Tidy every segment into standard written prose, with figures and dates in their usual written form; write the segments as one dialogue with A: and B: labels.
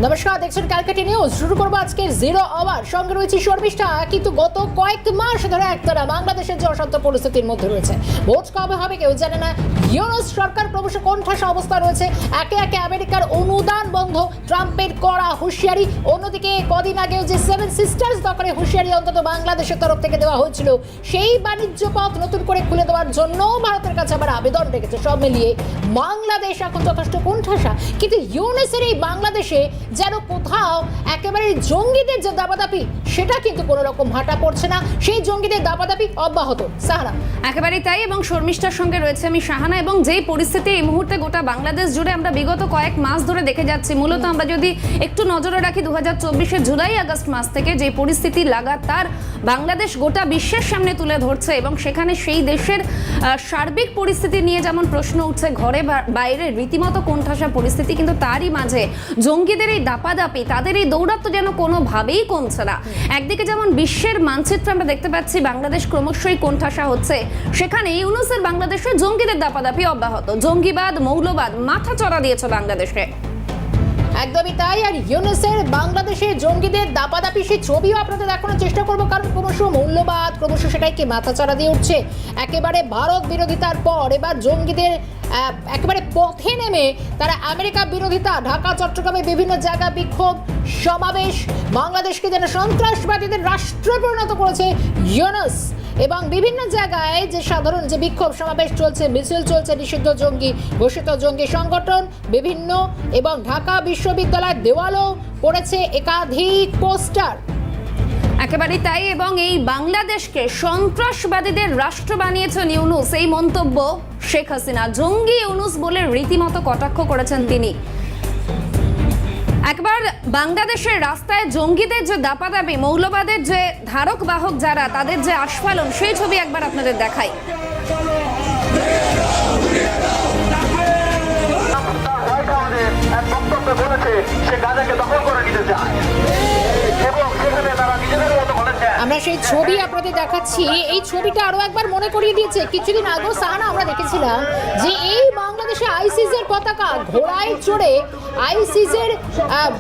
A: নমস্কার, দেখছেন ক্যালকাটা নিউজ। শুরু করবো আজকের জিরো আওয়ার। সঙ্গে রয়েছে শর্মিষ্ঠা। কিন্তু গত কয়েক মাস ধরে একতারা বাংলাদেশের যে অশান্ত পরিস্থিতির মধ্যে রয়েছে, ভোট কবে হবে কেউ জানে না। ইউনুস সরকার ক্রমশ কোণঠাসা অবস্থা রয়েছে। একে একে আমেরিকার অনুদান বন্ধ, ট্রাম্পের কড়া হুঁশিয়ারি। অন্যদিকে কদিন আগেও যে সেভেন সিস্টার্স দখলে হুঁশিয়ারি অন্তত বাংলাদেশের তরফ থেকে দেওয়া হয়েছিল, সেই বাণিজ্য পথ নতুন করে খুলে দেওয়ার জন্য ভারতের কাছে আবার আবেদন রেখেছে। সব মিলিয়ে বাংলাদেশ এখন যথেষ্ট কোণঠাসা। কিন্তু ইউনুসের এই বাংলাদেশে যেন কোথাও একেবারে জঙ্গিদের যে দাপাদাপি, সেটা কিন্তু কোনো রকম ভাটা পড়ছে না। সেই জঙ্গিদের দাপাদাপি অব্যাহত। সাহানা
B: একেবারেই তাই, এবং শর্মিষ্ঠার সঙ্গে রয়েছে আমি শাহানা। এবং যেই পরিস্থিতি এই মুহূর্তে গোটা বাংলাদেশ জুড়ে আমরা বিগত কয়েক মাস ধরে দেখে যাচ্ছি, মূলত আমরা যদি একটু নজরে রাখি 2024 জুলাই আগস্ট মাস থেকে যে পরিস্থিতি লাগাতার বাংলাদেশ গোটা বিশ্বের সামনে তুলে ধরছে, এবং সেখানে সেই দেশের সার্বিক পরিস্থিতি নিয়ে যেমন প্রশ্ন উঠছে, ঘরে বাইরে রীতিমতো কোণঠাসা পরিস্থিতি, কিন্তু তারই মাঝে জঙ্গিদের এই দাপাদাপি, তাদের এই দৌরাত্ম্য যেন কোনোভাবেই কমছে না। একদিকে যেমন বিশ্বের মানচিত্রে আমরা দেখতে পাচ্ছি বাংলাদেশ ক্রমশই কোণঠাসা হচ্ছে, সেখানে ইউনুসের বাংলাদেশে জঙ্গিদের দাপাদাপি অব্যাহত। জঙ্গিবাদ, মৌলবাদ মাথা চড়া দিয়েছে বাংলাদেশে।
A: একদমই তাই। আর ইউনুসের বাংলাদেশে জঙ্গিদের দাপাদাপি সেই ছবিও আপনাদের দেখানোর চেষ্টা করবো, কারণ ক্রমশ মূল্যবাদ ক্রমশ সেটাইকে মাথাচাড়া দিয়ে উঠছে। একেবারে ভারত বিরোধিতার পর এবার জঙ্গিদের একেবারে পথে নেমে তারা আমেরিকা বিরোধিতা, ঢাকা চট্টগ্রামে বিভিন্ন জায়গা বিক্ষোভ সমাবেশ, বাংলাদেশকে যেন সন্ত্রাসবাদীদের রাষ্ট্রে পরিণত করেছে ইউনুস। এবং বিভিন্ন জায়গায় যে সাধারণ যে বিক্ষোভ সমাবেশ চলছে, মিছিল চলছে, নিষিদ্ধ জঙ্গি ঘোষিত জঙ্গি সংগঠন বিভিন্ন, এবং ঢাকা বিশ্ববিদ্যালয়ের দেওয়ালও পড়েছে একাধিক পোস্টার।
B: একেবারেই তাই, এবং এই বাংলাদেশকে সন্ত্রাসবাদীদের রাষ্ট্র বানিয়েছেন ইউনুস, এই মন্তব্য শেখ হাসিনা জঙ্গি ইউনুস বলে রীতিমতো কটাক্ষ করেছেন তিনি। একবার বাংলাদেশের রাস্তায় জঙ্গিদের যে দাপাদাপি, মৌলবাদের যে ধারক বাহক যারা, তাদের যে আস্ফালন, সেই ছবি একবার আপনাদের দেখাই।
A: আমরা সেই ছবি আপনাদের দেখাচ্ছি। এই ছবিটা আরো একবার মনে করিয়ে দিয়েছে কিছুদিন আগে সাহানা আমরা দেখেছিলাম যে এই বাংলাদেশে আইসিসের পতাকা ঘোড়ায় চড়ে আইসিসের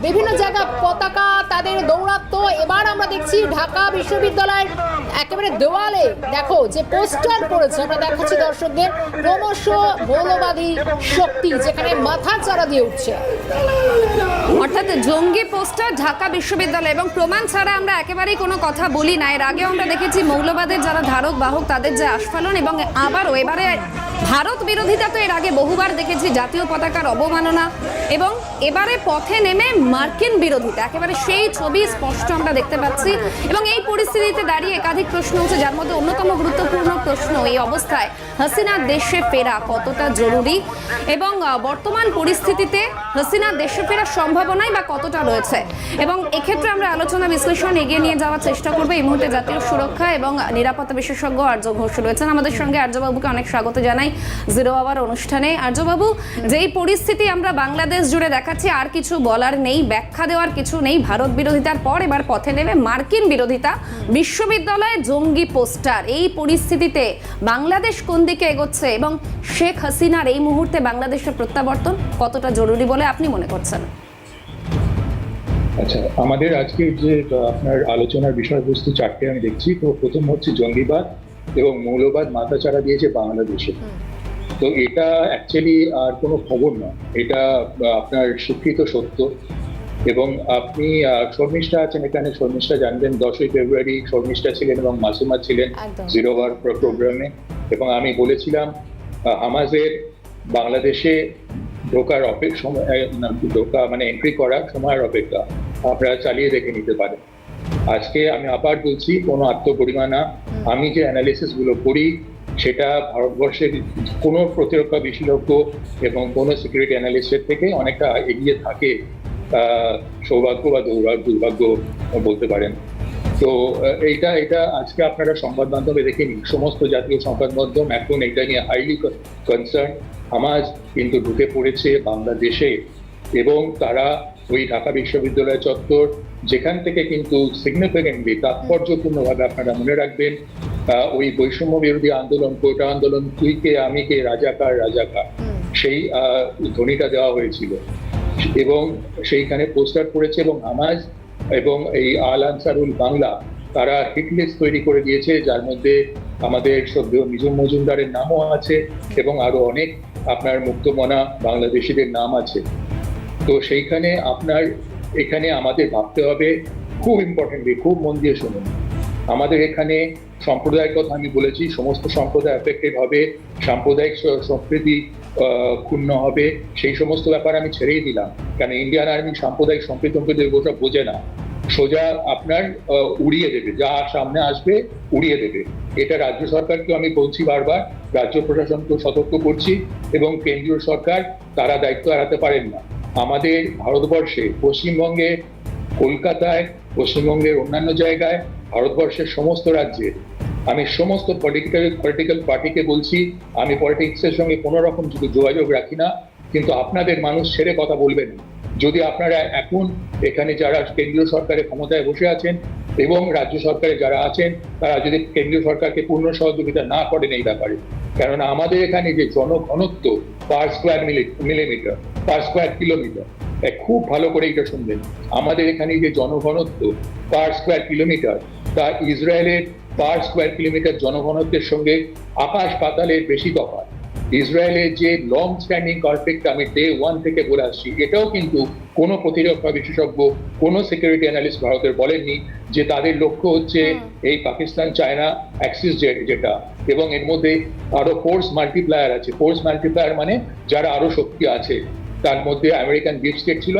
A: বিভিন্ন জায়গা পতাকা তাদের দৌরাত্ম্য। এবার আমরা দেখছি ঢাকা বিশ্ববিদ্যালয়ের একেবারে দেওয়ালে দেখো যে পোস্টার পড়েছে, আমরা দেখাচ্ছি দর্শকদের, ক্রমশ মৌলবাদী শক্তি যেখানে মাথা চাড়া দিয়ে উঠছে।
B: অর্থাৎ জঙ্গি পোস্টার ঢাকা বিশ্ববিদ্যালয়, এবং প্রমাণ ছাড়া আমরা একেবারেই কোনো কথা বলি না। এর আগেও আমরা দেখেছি মৌলবাদের যারা ধারক বাহক তাদের যে আস্ফালন, এবং আবারও এবারে ভারত বিরোধিতা তো এর আগে বহুবার দেখেছি, জাতীয় পতাকার অবমাননা, এবং এবারে পথে নেমে মার্কিন বিরোধিতা, একেবারে সেই ছবি স্পষ্ট আমরা দেখতে পাচ্ছি। এবং এই পরিস্থিতিতে দাঁড়িয়ে একাধিক প্রশ্ন হচ্ছে, যার মধ্যে অন্যতম গুরুত্বপূর্ণ প্রশ্ন এই অবস্থায় হাসিনা দেশে ফেরা কতটা জরুরি, এবং বর্তমান পরিস্থিতিতে হাসিনা দেশে ফেরার সম্ভাবনাই বা কতটা রয়েছে। এবং এক্ষেত্রে আমরা আলোচনা বিশ্লেষণ এগিয়ে নিয়ে যাওয়ার চেষ্টা করবো। এই মুহূর্তে জাতীয় সুরক্ষা এবং নিরাপত্তা বিশেষজ্ঞ আর্য ঘোষ রয়েছেন আমাদের সঙ্গে। আর্যবাবুকে অনেক স্বাগত জানাই জিরো আওয়ার অনুষ্ঠানে। আর্যবাবু, যেই পরিস্থিতি আমরা বাংলাদেশ জুড়ে দেখাচ্ছি, আর কিছু বলার নেই, ব্যাখ্যা দেওয়ার কিছু নেই। ভারত বিরোধিতার পর এবার পথে নেমে মার্কিন বিরোধিতা, বিশ্ববিদ্যালয়ে জঙ্গি পোস্টার, এই পরিস্থিতিতে বাংলাদেশ কোন দিকে এগোচ্ছে, এবং শেখ হাসিনার এই মুহূর্তে বাংলাদেশের প্রত্যাবর্তন কতটা জরুরি বলে আপনি মনে করছেন?
C: আচ্ছা, আমাদের আজকে যে আপনার আলোচনার বিষয়বস্তু চারটে আমি দেখছি। তো প্রথম হচ্ছে জঙ্গিবাদ এবং মৌলবাদ মাথাচাড়া দিয়েছে বাংলাদেশে। তো এটা অ্যাকচুয়ালি আর কোনো খবর না, এটা আপনার স্বীকৃত সত্য। এবং আপনি শর্মিষ্ঠা আছেন এখানে, শর্মিষ্ঠা জানবেন 10ই ফেব্রুয়ারি শর্মিষ্ঠা ছিলেন এবং মাসুমা ছিলেন জিরো আওয়ার প্রোগ্রামে, এবং আমি বলেছিলাম হামাজের বাংলাদেশে ঢোকার ঢোকা মানে এন্ট্রি করার সময়ের অপেক্ষা আপনারা চালিয়ে দেখে নিতে পারেন। আজকে আমি আবার বলছি, কোনো আত্মগরিমা না, আমি যে অ্যানালিসিস গুলো করি সেটা ভারতবর্ষের কোনো প্রতিরক্ষা বিশেষজ্ঞ এবং কোনো সিকিউরিটি অ্যানালিস্টের থেকে অনেকটা এগিয়ে থাকে। সৌভাগ্য বা দুর্ভাগ্য বলতে পারেন। তো এটা আজকে আপনারা সংবাদ মাধ্যমে দেখে নিন, সমস্ত জাতীয় সংবাদ মাধ্যম এখন এটা নিয়ে হাইলি কনসার্ন। হামাজ কিন্তু ঢুকে পড়েছে বাংলাদেশে, এবং তারা ওই ঢাকা বিশ্ববিদ্যালয় চত্বর, যেখান থেকে কিন্তু সিগনিফিকেন্টলি তাৎপর্যপূর্ণভাবে আপনারা মনে রাখবেন ওই বৈষম্য বিরোধী আন্দোলন, কোটা আন্দোলন, তুই কে আমি কে, রাজাকার রাজাকার, সেই ধ্বনিটা দেওয়া হয়েছিল। এবং সেইখানে পোস্টার করেছে, এবং হামাস এবং এই আল আনসারুল বাংলা তারা হিট লিস্ট তৈরি করে দিয়েছে, যার মধ্যে আমাদের শ্রদ্ধেয় নিজুম মজুমদারের নামও আছে এবং আরো অনেক আপনার মুক্তমনা বাংলাদেশিদের নাম আছে। তো সেইখানে আপনার এখানে আমাদের ভাবতে হবে, খুব ইম্পর্টেন্টলি, খুব মন দিয়ে শুনুন, আমাদের এখানে সম্প্রদায়ের কথা আমি বলেছি, সমস্ত সম্প্রদায় এফেক্টেড হবে, সাম্প্রদায়িক সম্প্রীতি ক্ষুণ্ণ হবে, সেই সমস্ত ব্যাপার আমি ছেড়েই দিলাম। কারণ ইন্ডিয়ান আর্মি সাম্প্রদায়িক সম্প্রীতি ওটা বোঝে না, সোজা আপনার উড়িয়ে দেবে, যা সামনে আসবে উড়িয়ে দেবে। এটা রাজ্য সরকারকেও আমি বলছি বারবার, রাজ্য প্রশাসনকেও সতর্ক করছি, এবং কেন্দ্রীয় সরকার তারা দায়িত্ব এড়াতে পারেন না। আমাদের ভারতবর্ষে, পশ্চিমবঙ্গে, কলকাতায়, পশ্চিমবঙ্গের অন্যান্য জায়গায়, ভারতবর্ষের সমস্ত রাজ্যে, আমি সমস্ত পলিটিক্যাল পার্টিকে বলছি, আমি পলিটিক্সের সঙ্গে কোনো রকম যোগাযোগ রাখি না, কিন্তু আপনাদের মানুষ ছেড়ে কথা বলবেন। যদি আপনারা এখন এখানে যারা কেন্দ্রীয় সরকারের ক্ষমতায় বসে আছেন এবং রাজ্য সরকারে যারা আছেন, তারা যদি কেন্দ্রীয় সরকারকে পূর্ণ সহযোগিতা না করেন এই ব্যাপারে, কেননা আমাদের এখানে যে জনঘনত্ব per square millimetre, per square kilometre, খুব ভালো করে এটা শুনবেন, আমাদের এখানে যে জনঘনত্ব পার স্কোয়ার কিলোমিটার, তা ইসরায়েলের পার স্কোয়ার কিলোমিটার জনঘনত্বের সঙ্গে আকাশ পাতালের বেশি তফাৎ। ইসরায়েলের যে লং স্ট্যান্ডিং কনফ্লিক্ট আমি ডে 1 থেকে বলে আসছি, এটাও কিন্তু কোনো প্রতিরক্ষা বিশেষজ্ঞ, কোনো সিকিউরিটি অ্যানালিস্ট ভারতের বলেননি যে তাদের লক্ষ্য হচ্ছে এই পাকিস্তান চায়না অ্যাক্সিস যেটা, এবং এর মধ্যে আরো ফোর্স মাল্টিপ্লায়ার আছে। ফোর্স মাল্টিপ্লায়ার মানে যারা আরো শক্তি আছে, তার মধ্যে আমেরিকান ডিপ স্টেট ছিল।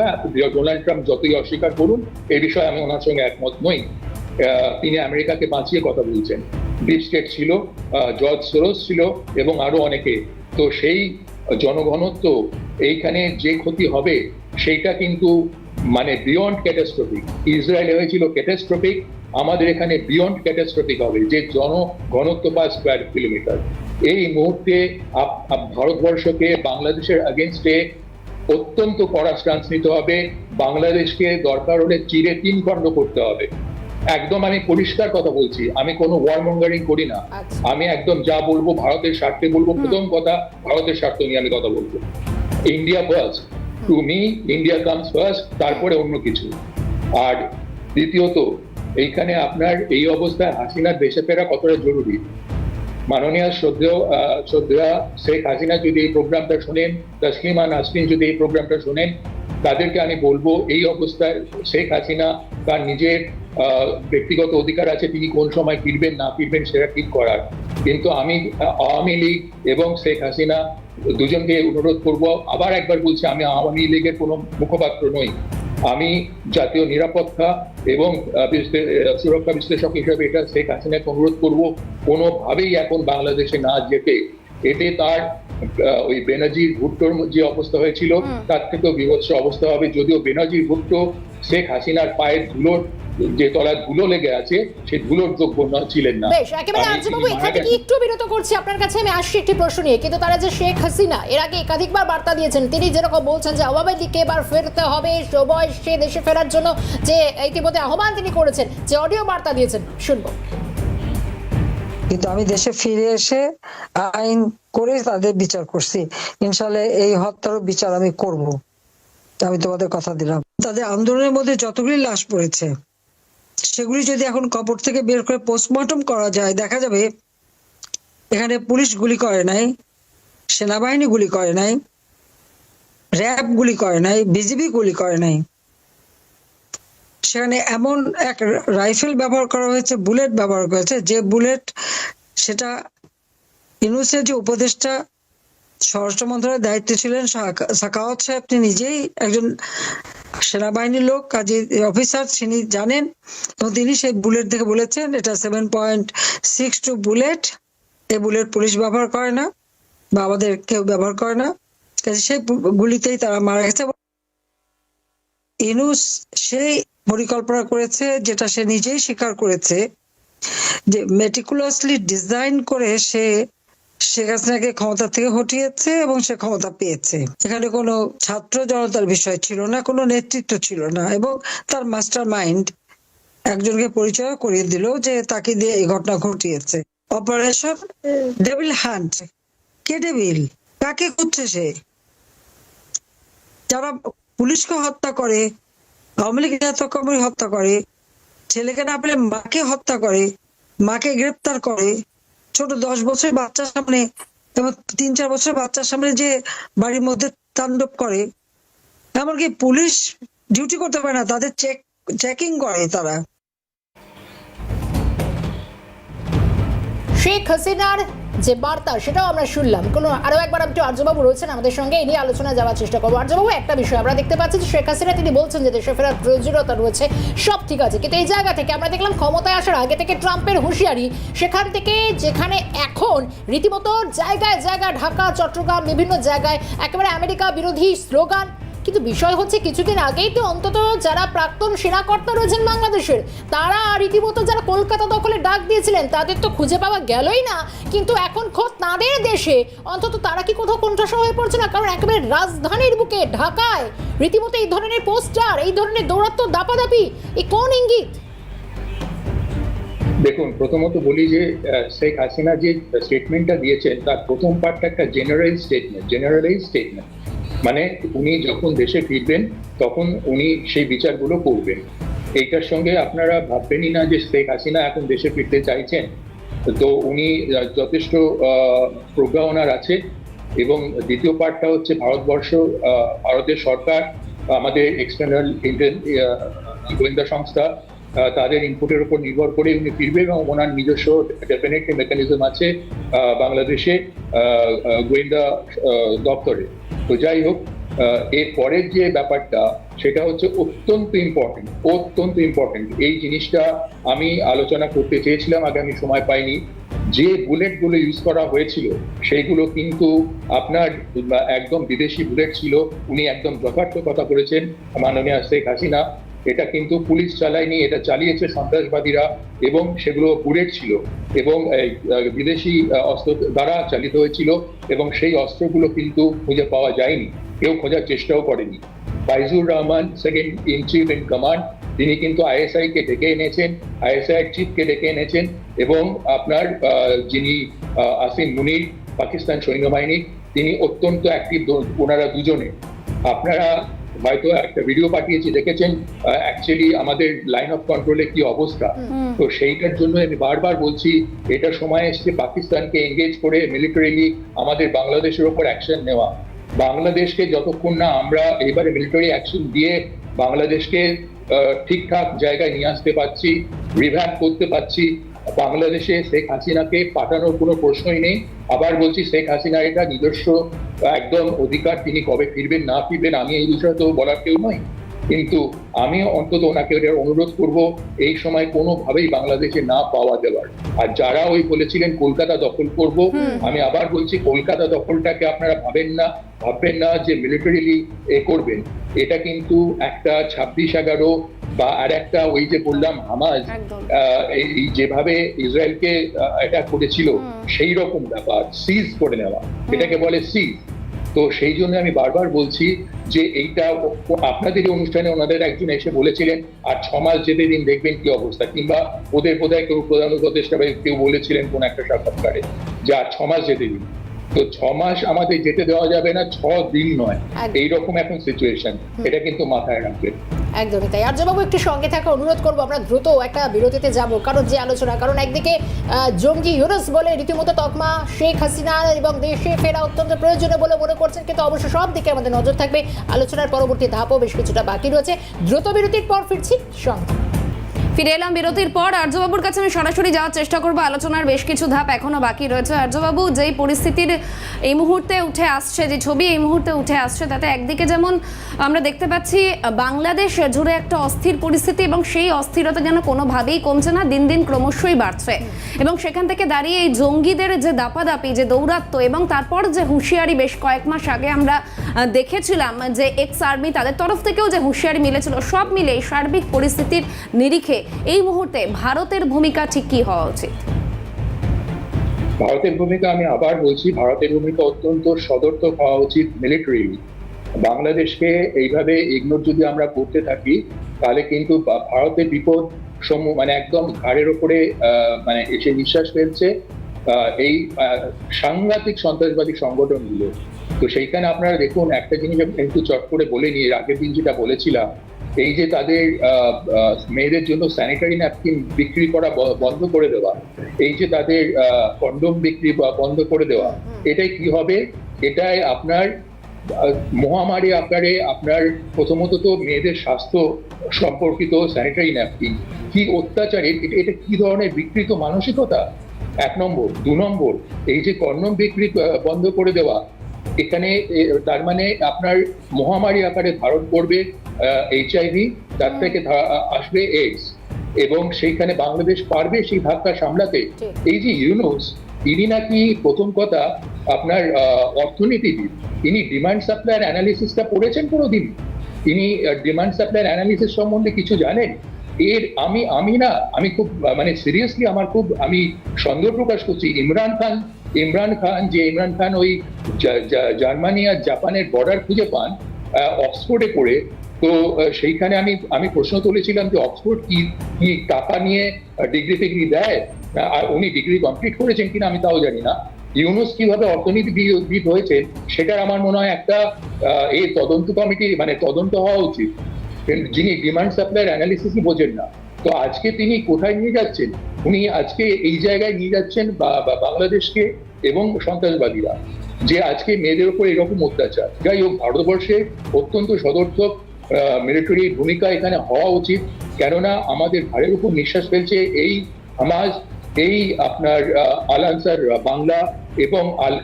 C: ডোনাল্ড ট্রাম্প যতই অস্বীকার করুন, এই বিষয়ে আমি ওনার সঙ্গে একমত নই, তিনি আমেরিকাকে বাঁচিয়ে কথা বলছেন। ডিপ স্টেট ছিল, জর্জ সোরস ছিল, এবং আরো অনেকে। তো সেই জনঘনত্ব এইখানে যে ক্ষতি হবে সেইটা কিন্তু মানে বিয়ন্ড ক্যাটাস্ট্রফিক। ইসরায়েলে হয়েছিল ক্যাটাস্ট্রফিক, আমাদের এখানে বিয়ন্ড ক্যাটাস্ট্রফিক হবে, যে জনঘনত্ব পার স্কোয়ার কিলোমিটার। এই মুহূর্তে ভারতবর্ষকে বাংলাদেশের এগেনস্টে অত্যন্ত কড়া স্ট্যান্স নিতে হবে, বাংলাদেশকে দরকার হলে চিরে 3 খণ্ড করতে হবে। একদম আমি পরিষ্কার কথা বলছি, আমি কোনো ওয়ারমঙ্গারিং করি না, আমি একদম যা বলবো ভারতের স্বার্থে বলবো। প্রথম কথা, ভারতের স্বার্থ নিয়ে আমি কথা বলবো। India first, to me India comes first, তারপরে অন্য কিছু। আর দ্বিতীয়ত, এইখানে আপনার এই অবস্থায় হাসিনার দেশে ফেরা কতটা জরুরি। মাননীয় শ্রদ্ধেয়া শেখ হাসিনা যদি এই প্রোগ্রামটা শোনেন, তসলিমা নাসরিন যদি এই প্রোগ্রামটা শোনেন, তাদেরকে আমি বলবো, এই অবস্থায় শেখ হাসিনা তার নিজের ব্যক্তিগত অধিকার আছে, তিনি কোন সময় ফিরবেন না ফিরবেন সেটা ঠিক করার। কিন্তু আমি আওয়ামী লীগ এবং শেখ হাসিনা দুজনকে অনুরোধ করব, আবার একবার বলছি, আমি আওয়ামী লীগের কোনো মুখপাত্র নই, আমি জাতীয় নিরাপত্তা এবং সুরক্ষা বিশ্লেষক হিসেবে এটা শেখ হাসিনাকে অনুরোধ করব, কোনোভাবেই এখন বাংলাদেশে না যেতে। এতে তার ওই বেনাজির ভুট্টোর যে অবস্থা হয়েছিল তার থেকেও বিভৎস অবস্থা হবে। যদিও বেনাজির ভুট্টো শেখ হাসিনার পায়ের ধুলোর যে তলায় ধুলো লেগে আছে, সেই ধুলোর যোগ্য ছিলেন না।
A: বেশ, একেবারে আর্যবাবু এখান থেকে একটু বিরত করছি, আপনার কাছে আমি আসছি একটি প্রশ্ন নিয়ে। কিন্তু তারা যে শেখ হাসিনা এর আগে একাধিকবার বার্তা দিয়েছেন, তিনি যেরকম বলছেন যে আওয়ামী লীগকে এবার ফেরতে হবে, সবাই সে দেশে ফেরার জন্য যে ইতিমধ্যে আহ্বান তিনি করেছেন, যে অডিও বার্তা দিয়েছেন, শুনবো।
D: কিন্তু আমি দেশে ফিরে এসে আইন করে তাদের বিচার করছি, ইনশাআল্লাহ এই হত্যারও বিচার আমি করব, আমি তোমাদের কথা দিলাম। তাদের আন্দোলনের মধ্যে যতগুলি লাশ পড়েছে, সেগুলি যদি এখন কবর থেকে বের করে পোস্টমর্টম করা যায়, দেখা যাবে এখানে পুলিশ গুলি করে নাই, সেনাবাহিনী গুলি করে নাই, র্যাব গুলি করে নাই, বিজিবি গুলি করে নাই, সেখানে এমন এক রাইফেল ব্যবহার করা হয়েছে, বুলেট ব্যবহার করা হয়েছে, যে বুলেট সেটা ইউনূসের যে উপদেষ্টা স্বরাষ্ট্র মন্ত্রণালয়ের দায়িত্বে ছিলেন সাখাওয়াত সাহেব, তিনি নিজেই একজন সেনাবাহিনীর লোক, কাজী অফিসার, তিনি জানেন, এবং তিনি সেই বুলেট দেখে বলেছেন এটা 7.62 বুলেট, এই বুলেট পুলিশ ব্যবহার করে না বা আমাদের কেউ ব্যবহার করে না, কাজে সেই গুলিতেই তারা মারা গেছে। ইউনূস সেই পরিকল্পনা করেছে, যেটা সে নিজেই স্বীকার করেছে, যে মেটিকুলাসলি ডিজাইন করে সে শেখ হাসিনাকে ক্ষমতা থেকে হটিয়েছে এবং সে ক্ষমতা পেয়েছে। এখানে কোনো ছাত্র জনতার বিষয় ছিল না, কোনো নেতৃত্ব ছিল না, এবং তার মাস্টার মাইন্ড একজনকে পরিচয় করিয়ে দিল যে তাকে দিয়ে এই ঘটনা ঘটিয়েছে। Operation devil hunt. কে ডেভিল? কাকে খুঁজছে সে? যারা পুলিশকে হত্যা করে, আওয়ামী লীগ নেতাকর্মী হত্যা করে, ছেলেকে না পেলে মাকে হত্যা করে, মাকে গ্রেপ্তার করে, ছোট 10 বছরের বাচ্চার সামনে এবং 3-4 বছরের বাচ্চার সামনে যে বাড়ির মধ্যে তাণ্ডব করে, এমনকি পুলিশ ডিউটি করতে পারে না, তাদের চেকিং করে তারা।
A: শেখ হাসিনার যে বার্তা সেটাও আমরা শুনলাম। আরো একবার একটু আর্যবাবু রয়েছেন আমাদের সঙ্গে, এই নিয়ে আলোচনায় যাওয়ার চেষ্টা করবো। আর্যবাবু, একটা বিষয় আমরা দেখতে পাচ্ছি যে শেখ হাসিনা তিনি বলছেন যে দেশে ফেরার প্রয়োজনীয়তা রয়েছে, সব ঠিক আছে, কিন্তু এই জায়গা থেকে আমরা দেখলাম ক্ষমতায় আসার আগে থেকে ট্রাম্পের হুঁশিয়ারি, সেখান থেকে যেখানে এখন রীতিমতো জায়গায় জায়গায় ঢাকা, চট্টগ্রাম, বিভিন্ন জায়গায় একেবারে আমেরিকা বিরোধী স্লোগান। কিন্তু বিষয় হচ্ছে কিছুদিন আগেই তো অন্তত যারা প্রাক্তন সেনাকর্তা রয়েছেন বাংলাদেশের, তারা রীতিমতো যারা কলকাতা দখলে ডাক দিয়েছিলেন তাদের তো খুঁজে পাওয়া গেলই না, কিন্তু এখন খোদ তাদের দেশে অন্তত তারা কি কোথাও কোণঠাসা হয়ে পড়ছে না? কারণ একেবারে রাজধানীর বুকে ঢাকায় রীতিমতো এই ধরনের পোস্টার, এই ধরনের দৌরাত্ম, দাপাদাপি, এই কোন ইঙ্গিত?
C: দেখুন, প্রথমত বলি যে শেখ হাসিনা যে স্টেটমেন্টটা দিয়েছেন তার প্রথম পার্টটা একটা জেনারেলাইজ স্টেটমেন্ট, মানে উনি যখন দেশে ফিরবেন তখন উনি সেই বিচারগুলো করবেন। এইটার সঙ্গে আপনারা ভাববেনই না যে শেখ হাসিনা এখন দেশে ফিরতে চাইছেন। তো উনি যথেষ্ট প্রজ্ঞা আছে। এবং দ্বিতীয় পার্টটা হচ্ছে ভারতের সরকার, আমাদের এক্সটার্নাল গোয়েন্দা সংস্থা, তাদের ইনপুটের উপর নির্ভর করে উনি ফিরবে এবং ওনার নিজস্ব ডেফিনেটলি মেকানিজম আছে বাংলাদেশে গোয়েন্দা দপ্তরে। তো যাই হোক, এর পরের যে ব্যাপারটা সেটা হচ্ছে অত্যন্ত ইম্পর্টেন্ট। এই জিনিসটা আমি আলোচনা করতে চেয়েছিলাম, আগে আমি সময় পাইনি। যে বুলেটগুলো ইউজ করা হয়েছিল সেইগুলো কিন্তু আপনার একদম বিদেশি বুলেট ছিল। উনি একদম যথার্থ কথা বলেছেন মাননীয় শেখ হাসিনা, এটা কিন্তু পুলিশ চালায়নি, এটা চালিয়েছে সন্ত্রাসবাদীরা, এবং সেগুলো বুলেট ছিল এবং বিদেশি অস্ত্র দ্বারা চালিত হয়েছিল, এবং সেই অস্ত্রগুলো কিন্তু খুঁজে পাওয়া যায়নি, কেউ খোঁজার চেষ্টাও করেনি। Faizur Rahman, second in chief in command, তিনি কিন্তু আইএসআই কে ডেকে এনেছেন, আইএসআই চিফকে ডেকে এনেছেন, এবং আপনার যিনি আসিম মুনির, পাকিস্তান সৈন্যবাহিনী, তিনি অত্যন্ত অ্যাক্টিভ, ওনারা দুজনে। আপনারা হয়তো একটা ভিডিও পাঠিয়েছি, দেখেছেন অ্যাকচুয়ালি আমাদের লাইন অফ কন্ট্রোলে কি অবস্থা। তো সেইটার জন্য আমি বারবার বলছি, এটা সময় এসছে পাকিস্তানকে এঙ্গেজ করে মিলিটারিলি আমাদের বাংলাদেশের ওপর অ্যাকশন নেওয়া। বাংলাদেশকে যতক্ষণ না আমরা এবারে মিলিটারি অ্যাকশন দিয়ে বাংলাদেশকে ঠিকঠাক জায়গায় নিয়ে আসতে পারছি, রিভ্যাম্প করতে পারছি, বাংলাদেশে শেখ হাসিনাকে পাঠানোর কোনো প্রশ্নই নেই। আবার বলছি, শেখ হাসিনা এটা নিজস্ব একদম অধিকার, তিনি কবে ফিরবেন না ফিরবেন আমি এই বিষয়ে তো বলার কেউ নই, কিন্তু আমি অন্তত ওনাকে এটার অনুরোধ করব এই সময় কোনোভাবেই বাংলাদেশে না পাওয়া যাওয়ার। আর যারা ওই বলেছিলেন কলকাতা দখল করব, আমি আবার বলছি, কলকাতা দখলটাকে আপনারা ভাববেন না যে মিলিটারিলি করবেন। এটা কিন্তু একটা 26/11 বা আর একটা ওই যে বললাম হামাজ এই যেভাবে ইসরায়েলকে অ্যাটাক করেছিল সেই রকম ব্যাপার, সিজ করে নেওয়া, এটাকে বলে সিজ। তো সেই জন্য আমি বারবার বলছি যে এইটা আপনাদের অনুষ্ঠানে ওনাদের একজন এসে বলেছিলেন আর 6 মাস যেতে দিন, দেখবেন কি অবস্থা। কিংবা ওদের বোধহয় কেউ প্রধান উপদেষ্টা কেউ বলেছিলেন কোন একটা সাক্ষাৎকারে যে আর 6 মাস যেতে দিন। তো 6 মাস আমাদের যেতে দেওয়া যাবে না, 6 দিন নয়, এইরকম এখন সিচুয়েশন, এটা কিন্তু মাথায় রাখবেন।
A: একদমই তাই। আর্যবাবু, একটু সঙ্গে থাকা অনুরোধ করবো, আমরা দ্রুত একটা বিরতিতে যাব, কারণ যে আলোচনা, কারণ একদিকে জঙ্গি ইউনুস বলে রীতিমতো তকমা শেখ হাসিনা এবং দেশে ফেরা অত্যন্ত প্রয়োজনীয় বলে মনে করছেন, কিন্তু অবশ্য সব দিকে আমাদের নজর থাকবে। আলোচনার পরবর্তী ধাপও বেশ কিছুটা বাকি রয়েছে। দ্রুত বিরতির পর ফিরছি সঙ্গে।
B: ফিরে এলাম বিরতির পর। আর্যবাবুর কাছে আমি সরাসরি যাওয়ার চেষ্টা করবো, আলোচনার বেশ কিছু ধাপ এখনো বাকি রয়েছে। আর্যবাবু, যেই পরিস্থিতির এই মুহূর্তে উঠে আসছে, যে ছবি এই মুহূর্তে উঠে আসছে, তাতে একদিকে যেমন আমরা দেখতে পাচ্ছি বাংলাদেশ জুড়ে একটা অস্থির পরিস্থিতি, এবং সেই অস্থিরতা যেন কোনোভাবেই কমছে না, দিন দিন ক্রমশই বাড়ছে, এবং সেখান থেকে দাঁড়িয়ে এই জঙ্গিদের যে দাপাদাপি, যে দৌরাত্ম্য, এবং তারপর যে হুঁশিয়ারি বেশ কয়েক মাস আগে আমরা দেখেছিলাম যে এক্স আর্মি তাদের তরফ থেকেও যে হুঁশিয়ারি মিলেছিল, সব মিলে এই সার্বিক পরিস্থিতির নিরিখে এই মুহূর্তে ভারতের ভূমিকা ঠিক কি হওয়া উচিত?
C: ভারতের ভূমিকা, আমি আবার বলছি, ভারতের ভূমিকা অত্যন্ত সদর্থক হওয়া উচিত মিলিটারিলি। বাংলাদেশকে এইভাবে ইগনোর যদি আমরা করতে থাকি তাহলে কিন্তু ভারতের বিপদ মানে একদম ঘাড়ের ওপরে মানে এসে নিঃশ্বাস ফেলছে এই সাংঘাতিক সন্ত্রাসবাদী সংগঠনগুলো। তো সেইখানে আপনারা দেখুন, একটা জিনিস আমি একটু চট করে বলে নিই, এর আগের দিন যেটা বলেছিলাম, এই যে তাদের মেয়েদের জন্য স্যানিটারি ন্যাপকিন বিক্রি করা বন্ধ করে দেওয়া, এই যে তাদের কন্ডোম বিক্রি বন্ধ করে দেওয়া, এটাই কি হবে? এটাই আপনার মহামারী আকারে আপনার প্রথমত তো মেয়েদের স্বাস্থ্য সম্পর্কিত স্যানিটারি ন্যাপকিন কি অত্যাচার, এটা কি ধরনের বিকৃত মানসিকতা, 1 নম্বর। 2 নম্বর, এই যে কন্ডোম বিক্রি বন্ধ করে দেওয়া, এখানে তার মানে আপনার মহামারী আকারে ধারণ করবে HIV, তার থেকে আসবে এইডস, এবং সেইখানে বাংলাদেশ পারবে সেই ধাক্কা সামলাতে? এই যে ইউনুস, ইনি নাকি প্রথম কথা আপনার অর্থনীতিবিদ, ইনি ডিমান্ড সাপ্লাই অ্যানালিসিসটা পড়েছেন কোনোদিন? তিনি ডিমান্ড সাপ্লাই অ্যানালিসিস সম্বন্ধে কিছু জানেন? আমি খুব মানে সিরিয়াসলি আমি সন্দেহ প্রকাশ করছি। ইমরান খান ওই জার্মানি আর জাপানের বর্ডার খুঁজে পান অক্সফোর্ডে পড়ে। তো সেইখানে আমি প্রশ্ন তুলেছিলাম যে অক্সফোর্ড কি টাকা নিয়ে ডিগ্রি দেয়, আর উনি ডিগ্রি কমপ্লিট করেছেন কিনা আমি তাও জানি না। ইউনুস কিভাবে অর্থনীতিবিদ হয়েছে সেটার আমার মনে হয় একটা এই তদন্ত কমিটি মানে তদন্ত হওয়া উচিত, যিনি ডিমান্ড সাপ্লাই অ্যানালিসিসই বোঝেন না। তো আজকে তিনি কোথায় নিয়ে যাচ্ছেন? উনি আজকে এই জায়গায় নিয়ে যাচ্ছেন বাংলাদেশকে এবং সন্ত্রাসবাদীরা, যে আজকে মেয়েদের উপর এরকম অত্যাচার। যাই হোক, ভারতবর্ষে অত্যন্ত সদর্থক মিলিটারি ভূমিকা এখানে হওয়া উচিত, কেননা আমাদের ঘাড়ের উপর নিঃশ্বাস ফেলছে এই হামাস, এই আপনার আল আনসার বাংলা এবং আল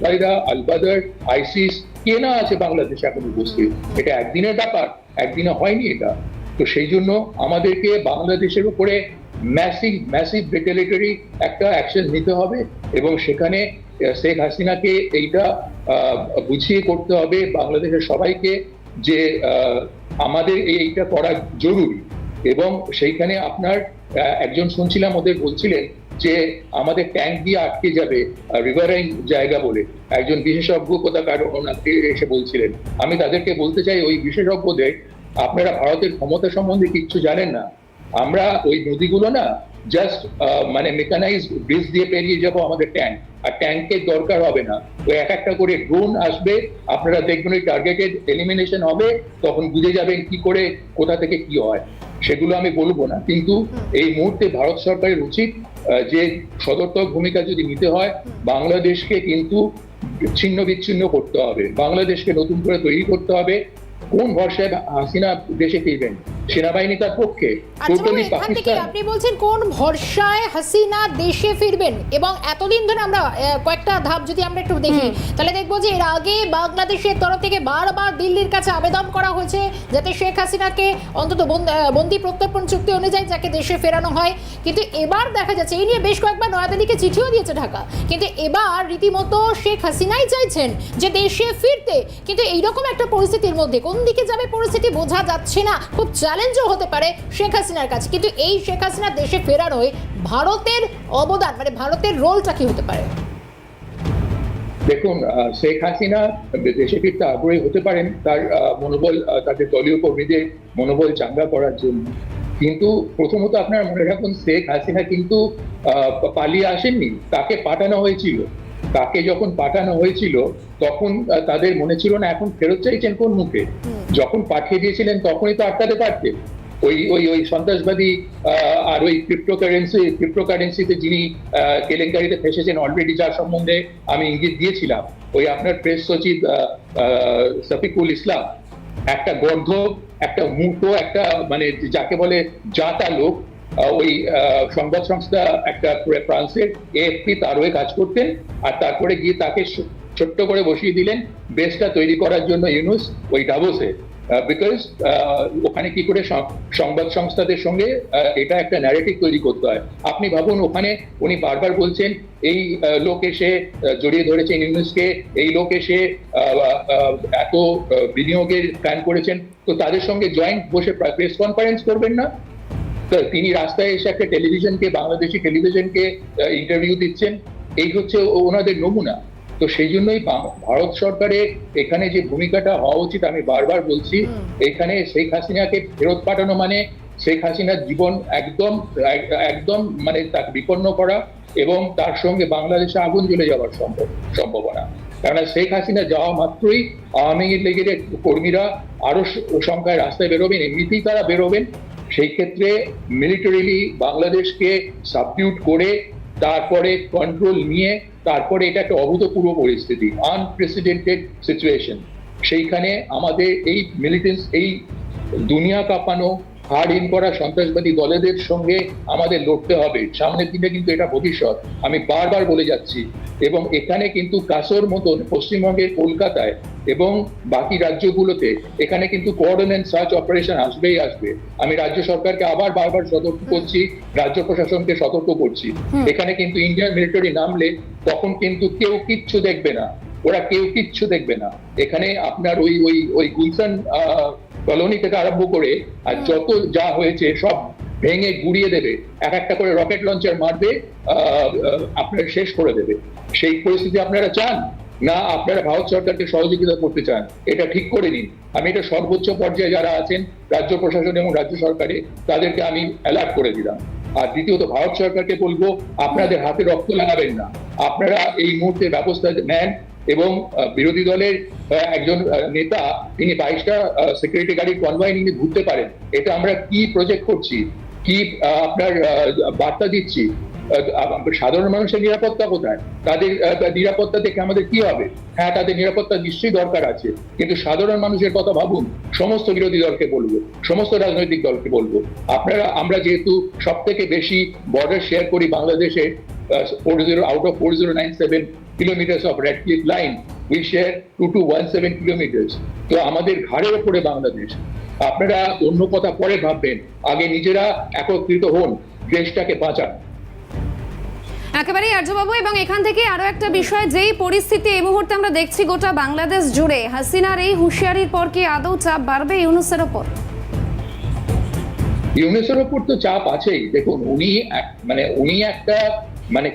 C: কায়দা, আল বাদর, আইসিস, কে না আছে বাংলাদেশে এখন উপস্থিত। এটা একদিনের ব্যাপার, একদিনে হয়নি এটা। তো সেই জন্য আমাদেরকে বাংলাদেশের উপরে ম্যাসিভ রিটেলিটরি একটা অ্যাকশন নিতে হবে, এবং সেখানে শেখ হাসিনাকে এইটা বুঝিয়ে করতে হবে বাংলাদেশের সবাইকে যে আমাদের এইটা করা জরুরি। এবং সেইখানে আপনার একজন শুনছিলাম ওদের বলছিলেন যে আমাদের ট্যাঙ্ক দিয়ে আটকে যাবে রিভারাইন জায়গা বলে, একজন বিশেষজ্ঞ কোথাকার ওনাকে এসে বলছিলেন। আমি তাদেরকে বলতে চাই, ওই বিশেষজ্ঞদের, আপনারা ভারতের ক্ষমতা সম্বন্ধে কিচ্ছু জানেন না। আমরা ওই নদীগুলো না জাস্ট মানে মেকানাইজড ব্রিজ দিয়ে পেরিয়ে যাবো আমাদের ট্যাঙ্ক, আর ট্যাঙ্কের দরকার হবে না। ওই একটা করে ড্রোন আসবে, আপনারা দেখবেন ওই টার্গেটেড এলিমিনেশন হবে, তখন বুঝে যাবেন কি করে কোথা থেকে কি হয়। সেগুলো আমি বলবো না, কিন্তু এই মুহূর্তে ভারত সরকারের উচিত যে সদর্থক ভূমিকা যদি নিতে হয়, বাংলাদেশকে কিন্তু ছিন্ন বিচ্ছিন্ন করতে হবে, বাংলাদেশকে নতুন করে তৈরি করতে হবে। কোন ভরসায় হাসিনা দেশে ফিরবেন? সেনাবাহিনী তার পক্ষে?
A: আপনি বলছেন কোন ভরসায় হাসিনা দেশে ফিরবেন? এবং এতদিন ধরে আমরা কয়েকটা ধাপ যদি আমরা একটু দেখি, তাহলে দেখবো যে এর আগে বাংলাদেশের তরফ থেকে বারবার দিল্লির কাছে আবেদন করা হয়েছে যাতে শেখ হাসিনাকে অন্তত বন্দি প্রত্যর্পণ চুক্তি অনুযায়ী যাকে দেশে ফেরানো হয়। কিন্তু এবার দেখা যাচ্ছে এই নিয়ে বেশ কয়েকবার নয়াদিল্লিকে চিঠিও দিয়েছে ঢাকা, কিন্তু এবার রীতিমতো শেখ হাসিনাই চাইছেন যে দেশে ফিরতে। কিন্তু এইরকম একটা পরিস্থিতির মধ্যে কোন দিকে যাবে পরিস্থিতি বোঝা যাচ্ছে না, খুব চ্যালেঞ্জও হতে পারে শেখ হাসিনার কাছে। কিন্তু এই শেখ হাসিনা দেশে ফেরানোয় ভারতের অবদান মানে ভারতের রোলটা কি হতে পারে?
C: দেখুন, শেখ হাসিনা দেশে ফিরতে আগ্রহী হতে পারেন তার মনোবল, তাদের দলীয় কর্মীদের মনোবল চাঙ্গা করার জন্য। কিন্তু প্রথমত আপনারা মনে রাখুন, শেখ হাসিনা কিন্তু পালিয়ে আসেননি, তাকে পাঠানো হয়েছিল। তাকে যখন পাঠানো হয়েছিল তখন তাদের মনে ছিল না এখন ফেরত চাইছেন কোন মুখে। যখন পাঠিয়ে দিয়েছিলেন তখনই তো আটকাতে পারতেন। ওই সন্ত্রাসবাদী আর ওই ক্রিপ্টোকারেন্সিতে যিনি কেলেঙ্কারিতে ফেসেছেন অলরেডি, যার সম্বন্ধে আমি ইঙ্গিত দিয়েছিলাম, ওই আপনার প্রেস সচিব শফিকুল ইসলাম, একটা গর্ধ, একটা মূর্খ, একটা মানে যাকে বলে জাতা লোক, ওই সংবাদ সংস্থা একটা ফ্রান্সের AFP তার হয়ে কাজ করতেন, আর তারপরে গিয়ে তাকে ছোট্ট করে বসিয়ে দিলেন বেসটা তৈরি করার জন্য ইউনুস ওই ডাভোসে। বিকজ ওখানে কি করে সংবাদ সংস্থাদের সঙ্গে এটা একটা ন্যারেটিভ তৈরি করতে হয়। আপনি ভাবুন, ওখানে উনি বারবার বলছেন এই লোক এসে জড়িয়ে ধরেছেন ইউনুসকে, এই লোক এসে এত বিনিয়োগের প্ল্যান করেছেন, তো তাদের সঙ্গে জয়েন্ট বসে প্রেস কনফারেন্স করবেন না? তিনি রাস্তায় এসে একটা বাংলাদেশি টেলিভিশনকে ইন্টারভিউ দিচ্ছেন, এই হচ্ছে ওনাদের নমুনা। তো সেই জন্যই ভারত সরকারের এখানে যে ভূমিকাটা হওয়া উচিত, আমি বারবার বলছি, এখানে শেখ হাসিনাকে ফেরত পাঠানো মানে শেখ হাসিনার জীবন একদম মানে তাকে বিপন্ন করা, এবং তার সঙ্গে বাংলাদেশে আগুন জ্বলে যাওয়ার সম্ভাবনা। কেননা শেখ হাসিনা যাওয়া মাত্রই আওয়ামী লীগের কর্মীরা আরো সংখ্যায় রাস্তায় বেরোবেন, এমনিতেই তারা বেরোবেন। সেই ক্ষেত্রে মিলিটারিলি বাংলাদেশকে সাবডিউট করে তারপরে কন্ট্রোল নিয়ে তারপরে এটা একটা অভূতপূর্ব পরিস্থিতি, আনপ্রেসিডেন্টেড সিচুয়েশন। সেইখানে আমাদের এই মিলিটেন্স, এই দুনিয়া কাঁপানো হার্ড ইন করা সন্ত্রাসবাদী দলেদের সঙ্গে আমাদের লড়তে হবে। সামনের দিনে কিন্তু এটা ভবিষ্যৎ, আমি বারবার বলে যাচ্ছি। এবং এখানে কিন্তু কাসর মতন পশ্চিমবঙ্গের কলকাতায় এবং বাকি রাজ্যগুলোতে এখানে কিন্তু কোঅর্ডিনেট সার্চ অপারেশন আসবেই আসবে। আমি রাজ্য সরকারকে আবার বারবার সতর্ক করছি, রাজ্য প্রশাসনকে সতর্ক করছি। এখানে কিন্তু ইন্ডিয়ান মিলিটারি নামলে তখন কিন্তু কেউ কিচ্ছু দেখবে না, ওরা কেউ কিচ্ছু দেখবে না। এখানে আপনার ওই গুলশান কলোনি থেকে আরম্ভ করে আর যত যা হয়েছে সব ভেঙে গুড়িয়ে দেবে, এক একটা করে রকেট লঞ্চার মারবে, আপনার শেষ করে দেবে। সেই পরিস্থিতি আপনারা চান না? আপনারা ভারত সরকারকে সহযোগিতা করতে চান? এটা ঠিক করে নিন। আমি এটা সর্বোচ্চ পর্যায়ে যারা আছেন রাজ্য প্রশাসন এবং রাজ্য সরকারে তাদেরকে আমি অ্যালার্ট করে দিলাম। আর দ্বিতীয়ত ভারত সরকারকে বলবো, আপনাদের হাতে রক্ত লাগাবেন না, আপনারা এই মুহূর্তে ব্যবস্থা নেন। এবং বিরোধী দলের একজন নেতা তিনি 22টা সিকিউরিটি গাড়ির কনভয় নিয়ে ঘুরতে পারেন, এটা আমরা কি প্রজেক্ট করছি, কি আপনার বার্তা দিচ্ছি? সাধারণ মানুষের নিরাপত্তা কোথায়? তাদের নিরাপত্তা থেকে আমাদের কি হবে? হ্যাঁ, তাদের নিরাপত্তা নিশ্চয়ই দরকার আছে, কিন্তু সাধারণ মানুষের কথা ভাবুন। সমস্ত বিরোধী দলকে বলবো, সমস্ত রাজনৈতিক দলকে বলবো, আমরা যেহেতু সব থেকে বেশি বর্ডার শেয়ার করি বাংলাদেশে, 40 out of 4097 kilometers of red cliff line, we share 2217 kilometers. তো আমাদের ঘাড়ের উপরে বাংলাদেশ। আপনারা অন্য কথা পরে ভাববেন, আগে নিজেরা একত্রিত হন, দেশটাকে বাঁচান।
B: একেবারেই আর্যবাবু, এবং এখান থেকে আরো একটা বিষয়, যেই পরিস্থিতি এই মুহূর্তে আমরা দেখছি গোটা বাংলাদেশ জুড়ে, হাসিনার এই হুঁশিয়ারির পর কি আদৌ চাপ বাড়বে ইউনূসের ওপর?
C: ইউনূসের ওপর তো চাপ আছেই। দেখুন, উনি একটা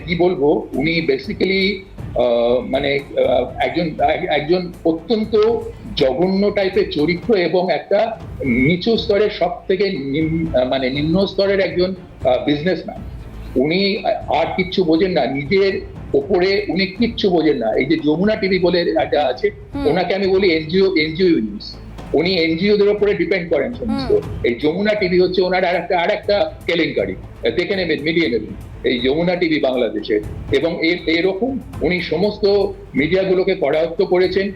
C: কি বলবো, উনি বেসিক্যালি একজন অত্যন্ত জঘন্য টাইপের চরিত্র এবং একটা নিচু স্তরের সব থেকে নিম্ন স্তরের একজন বিজনেসম্যান। উনি আর কিচ্ছু বোঝেন না, নিজের ওপরে উনি কিচ্ছু বোঝেন না। এই যে যমুনা টিভি বলে একটা আছে, ওনাকে আমি বলি এনজিও নিউজ। উনি এনজিওদের উপরে ডিপেন্ড করেন সমস্ত। এই যমুনা টিভি হচ্ছে ওনার আর একটা কেলেঙ্কারি, দেখে নেবেন, মিলিয়ে নেবেন এই যমুনা টিভি বাংলাদেশে। এবং এরকম উনি সমস্ত মিডিয়াগুলোকে করায়ত্ত করেছেন,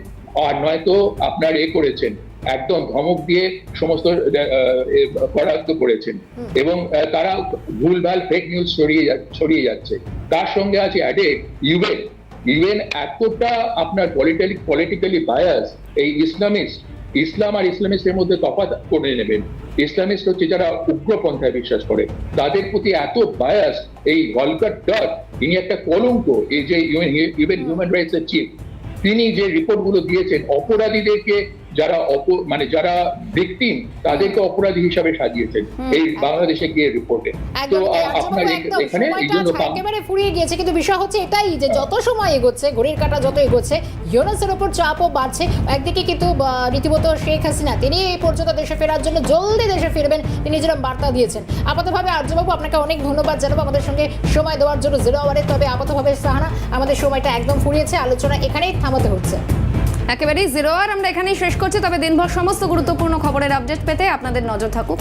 C: আর নয়তো আপনার করেছেন, একদম ধমক দিয়ে সমস্ত করায়ত্ত করেছেন। এবং তারা ভুলভাল ফেক নিউজ ছড়িয়ে যাচ্ছে। তার সঙ্গে আছে অ্যাডেড ইউএন এতটা আপনার পলিটিক্যালি বায়াস। এই ইসলাম আর ইসলামিস্টের মধ্যে তফাৎ করে নেবেন। ইসলামিস্ট হচ্ছে যারা উগ্রপন্থায় বিশ্বাস করে, তাদের প্রতি এত বায়াস। এই ভলকার টার্ক, তিনি একটা কলঙ্ক। এই যে ইউএন হিউম্যান রাইটস এর চিফ, তিনি যে রিপোর্টগুলো দিয়েছেন, অপরাধীদেরকে যারা ভিকটিম তাদেরকে অপরাধী হিসাবে সাজিয়েছেন এই বাংলাদেশে গিয়ে রিপোর্টে। তো আপনার এখানে এই জন্য
A: একেবারে ফুরিয়ে গিয়েছে। কিন্তু বিষয় হচ্ছে এটাই যে যত সময় এগোচ্ছে, ঘড়ির কাঁটা যত এগোচ্ছে, ইউনূসের উপর চাপও বাড়ছে। একদিকে কিন্তু রীতিমতো শেখ হাসিনা তিনি এই পর্যন্ত দেশে ফেরার জন্য জলদি দেশে ফিরবেন, তিনি যেরকম বার্তা দিয়েছেন। আপাতভাবে আর্যবাবু আপনাকে অনেক ধন্যবাদ জানাবো আমাদের সঙ্গে সময় দেওয়ার জন্য জিরো আওয়ারে। তবে আপাতভাবে সাহানা, আমাদের সময়টা একদম ফুরিয়েছে, আলোচনা এখানেই থামাতে হচ্ছে।
B: একেবারেই জিরো আওয়ার আমরা এখানেই শেষ করছি। তবে দিনভর সমস্ত গুরুত্বপূর্ণ খবরের আপডেট পেতে আপনাদের নজর থাকুক।